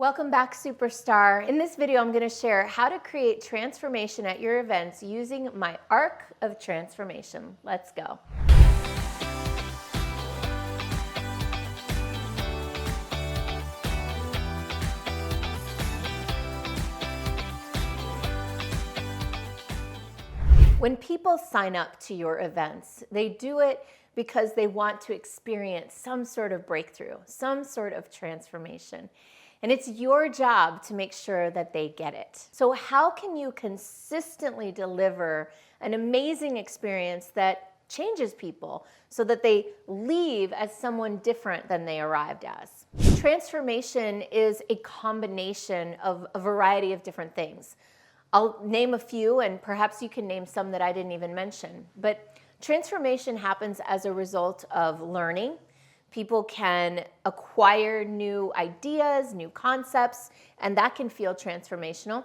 Welcome back, Superstar. In this video, I'm going to share how to create transformation at your events using my arc of transformation. Let's go. When people sign up to your events, they do it because they want to experience some sort of breakthrough, some sort of transformation. And it's your job to make sure that they get it. So how can you consistently deliver an amazing experience that changes people so that they leave as someone different than they arrived as? Transformation is a combination of a variety of different things. I'll name a few, and perhaps you can name some that I didn't even mention. But transformation happens as a result of learning. People can acquire new ideas, new concepts, and that can feel transformational.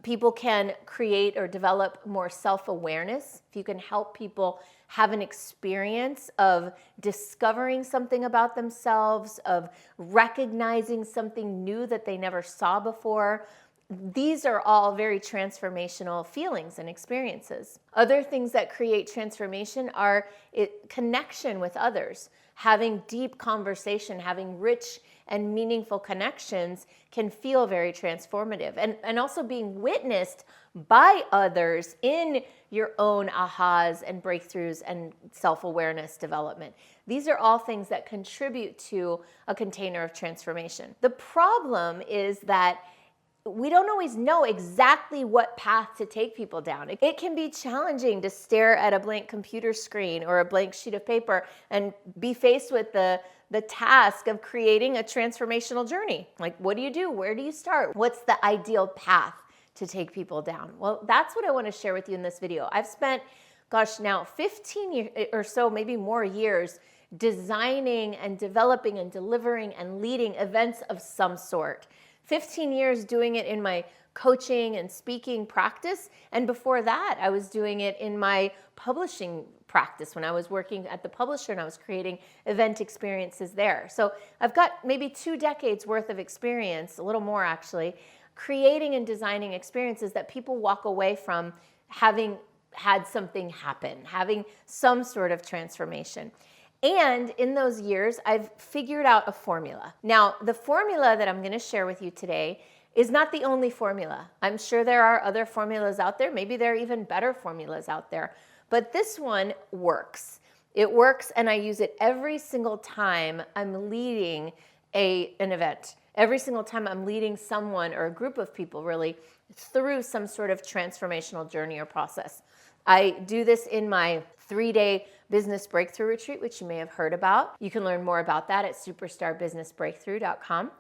People can create or develop more self-awareness. If you can help people have an experience of discovering something about themselves, of recognizing something new that they never saw before, these are all very transformational feelings and experiences. Other things that create transformation are connection with others. Having deep conversation, having rich and meaningful connections can feel very transformative. And also being witnessed by others in your own ahas and breakthroughs and self-awareness development. These are all things that contribute to a container of transformation. The problem is that we don't always know exactly what path to take people down. It can be challenging to stare at a blank computer screen or a blank sheet of paper and be faced with the task of creating a transformational journey. Like, what do you do? Where do you start? What's the ideal path to take people down? Well, that's what I want to share with you in this video. I've spent, now 15 years or so, maybe more years, designing and developing and delivering and leading events of some sort. 15 years doing it in my coaching and speaking practice. And before that, I was doing it in my publishing practice when I was working at the publisher and I was creating event experiences there. So I've got maybe 2 decades worth of experience, a little more actually, creating and designing experiences that people walk away from having had something happen, having some sort of transformation. And in those years, I've figured out a formula. Now, the formula that I'm going to share with you today is not the only formula. I'm sure there are other formulas out there. Maybe there are even better formulas out there. But this one works. It works, and I use it every single time I'm leading an event. Every single time I'm leading someone or a group of people really through some sort of transformational journey or process. I do this in my 3-day business breakthrough retreat, which you may have heard about. You can learn more about that at superstarbusinessbreakthrough.com.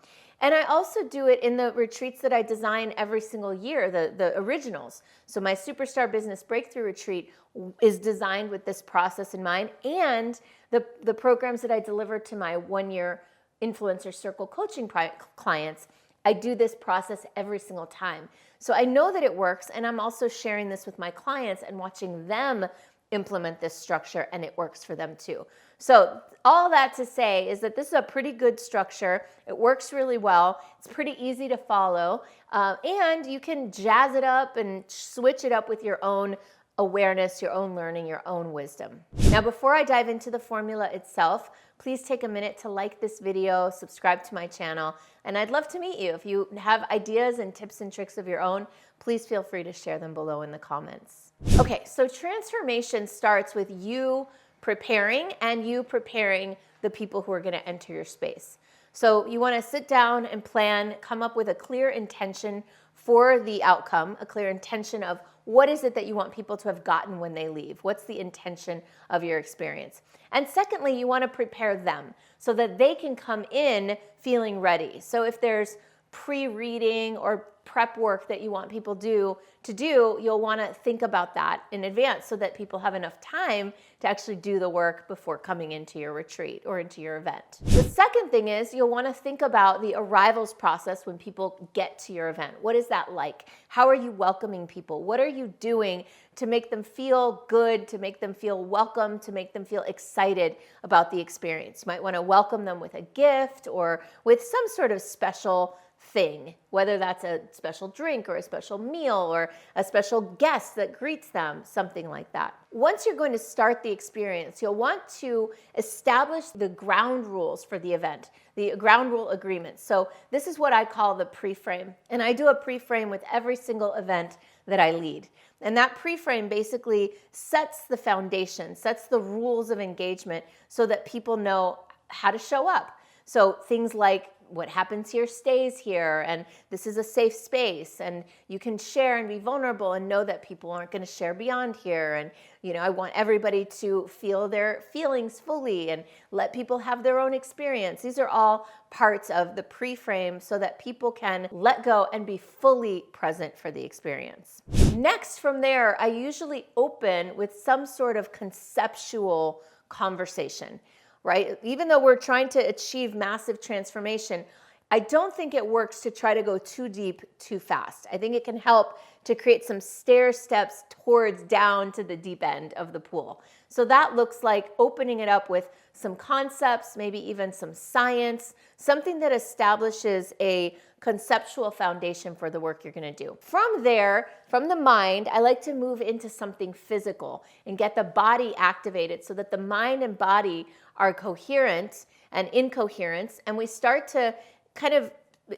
And I also do it in the retreats that I design every single year, the originals. So my Superstar Business Breakthrough Retreat is designed with this process in mind, and the programs that I deliver to my 1-year Influencer Circle coaching clients, I do this process every single time. So I know that it works, and I'm also sharing this with my clients and watching them implement this structure, and it works for them too. So all that to say is that this is a pretty good structure. It works really well. It's pretty easy to follow, and you can jazz it up and switch it up with your own awareness, your own learning, your own wisdom. Now, before I dive into the formula itself, please take a minute to like this video, subscribe to my channel, and I'd love to meet you. If you have ideas and tips and tricks of your own, please feel free to share them below in the comments. Okay, so transformation starts with you preparing the people who are going to enter your space. So you want to sit down and plan, come up with a clear intention for the outcome, a clear intention of what is it that you want people to have gotten when they leave? What's the intention of your experience? And secondly, you want to prepare them so that they can come in feeling ready. So if there's pre-reading or prep work that you want people to do, you'll want to think about that in advance so that people have enough time to actually do the work before coming into your retreat or into your event. The second thing is you'll want to think about the arrivals process when people get to your event. What is that like? How are you welcoming people? What are you doing to make them feel good, to make them feel welcome, to make them feel excited about the experience? You might want to welcome them with a gift or with some sort of special thing, whether that's a special drink or a special meal or a special guest that greets them, something like that. Once you're going to start the experience, you'll want to establish the ground rules for the event, the ground rule agreement. So this is what I call the pre-frame. And I do a pre-frame with every single event that I lead. And that pre-frame basically sets the foundation, sets the rules of engagement so that people know how to show up. So things like what happens here stays here, and this is a safe space, and you can share and be vulnerable and know that people aren't going to share beyond here. And I want everybody to feel their feelings fully and let people have their own experience. These are all parts of the pre-frame so that people can let go and be fully present for the experience. Next, from there, I usually open with some sort of conceptual conversation. Right? Even though we're trying to achieve massive transformation, I don't think it works to try to go too deep too fast. I think it can help to create some stair steps towards down to the deep end of the pool. So that looks like opening it up with some concepts, maybe even some science, something that establishes a conceptual foundation for the work you're going to do. From there, from the mind, I like to move into something physical and get the body activated so that the mind and body are coherent and in coherence, and we start to kind of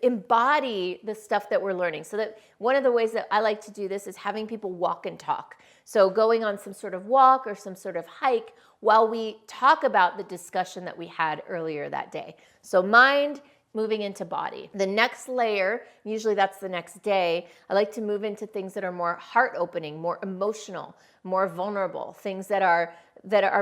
embody the stuff that we're learning. So that one of the ways that I like to do this is having people walk and talk. So going on some sort of walk or some sort of hike while we talk about the discussion that we had earlier that day. So mind moving into body. The next layer, usually that's the next day, I like to move into things that are more heart-opening, more emotional, more vulnerable, things that are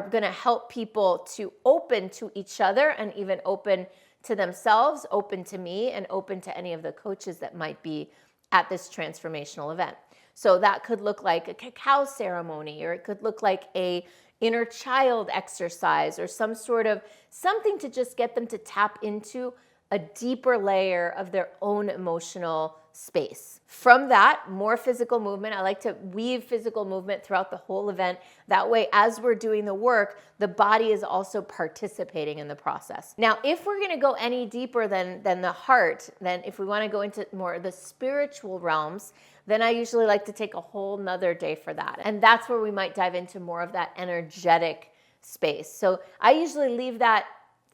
going to help people to open to each other and even open to themselves, open to me, and open to any of the coaches that might be at this transformational event. So that could look like a cacao ceremony, or it could look like a inner child exercise, or some sort of something to just get them to tap into a deeper layer of their own emotional space. From that, more physical movement. I like to weave physical movement throughout the whole event. That way, as we're doing the work, the body is also participating in the process. Now, if we're going to go any deeper than the heart, then if we want to go into more of the spiritual realms, then I usually like to take a whole nother day for that. And that's where we might dive into more of that energetic space. So I usually leave that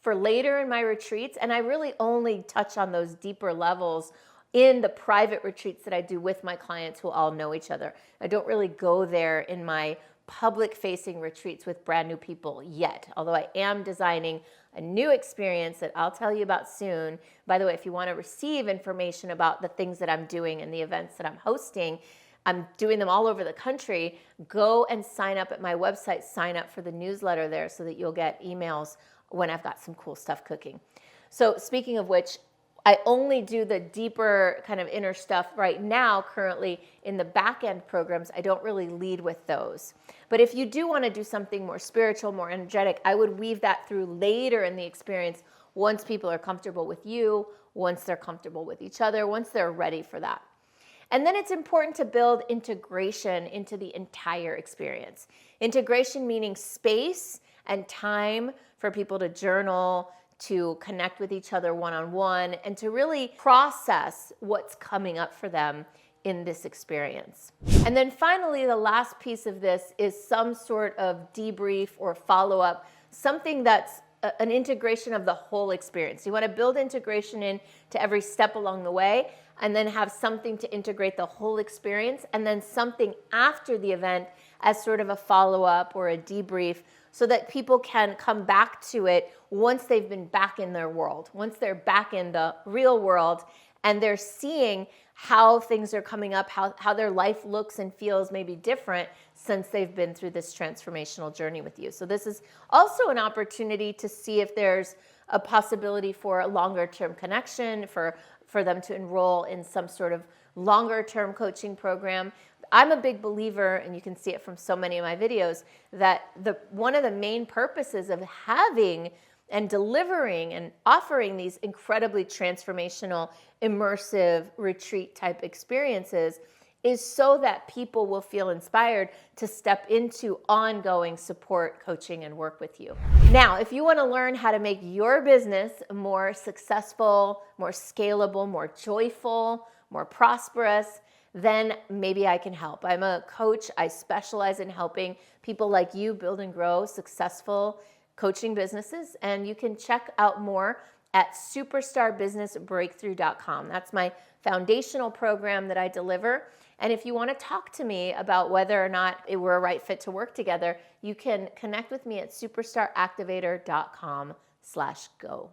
for later in my retreats, and I really only touch on those deeper levels in the private retreats that I do with my clients who all know each other. I don't really go there in my public-facing retreats with brand new people yet, although I am designing a new experience that I'll tell you about soon. By the way, if you want to receive information about the things that I'm doing and the events that I'm hosting, I'm doing them all over the country. Go and sign up at my website, sign up for the newsletter there so that you'll get emails when I've got some cool stuff cooking. So speaking of which, I only do the deeper kind of inner stuff right now, currently in the back end programs. I don't really lead with those. But if you do want to do something more spiritual, more energetic, I would weave that through later in the experience once people are comfortable with you, once they're comfortable with each other, once they're ready for that. And then it's important to build integration into the entire experience. Integration meaning space and time for people to journal, to connect with each other one-on-one, and to really process what's coming up for them in this experience. And then finally, the last piece of this is some sort of debrief or follow-up, something that's an integration of the whole experience. You want to build integration into every step along the way, and then have something to integrate the whole experience, and then something after the event as sort of a follow-up or a debrief, so that people can come back to it once they've been back in their world, once they're back in the real world, and they're seeing how things are coming up, how their life looks and feels maybe different since they've been through this transformational journey with you. So this is also an opportunity to see if there's a possibility for a longer term connection, for them to enroll in some sort of longer term coaching program. I'm a big believer, and you can see it from so many of my videos, that one of the main purposes of having and delivering and offering these incredibly transformational, immersive retreat type experiences is so that people will feel inspired to step into ongoing support, coaching, and work with you. Now, if you want to learn how to make your business more successful, more scalable, more joyful, more prosperous, then maybe I can help. I'm a coach. I specialize in helping people like you build and grow successful coaching businesses, and you can check out more at superstarbusinessbreakthrough.com. That's my foundational program that I deliver. And if you want to talk to me about whether or not we're a right fit to work together, you can connect with me at superstaractivator.com/go.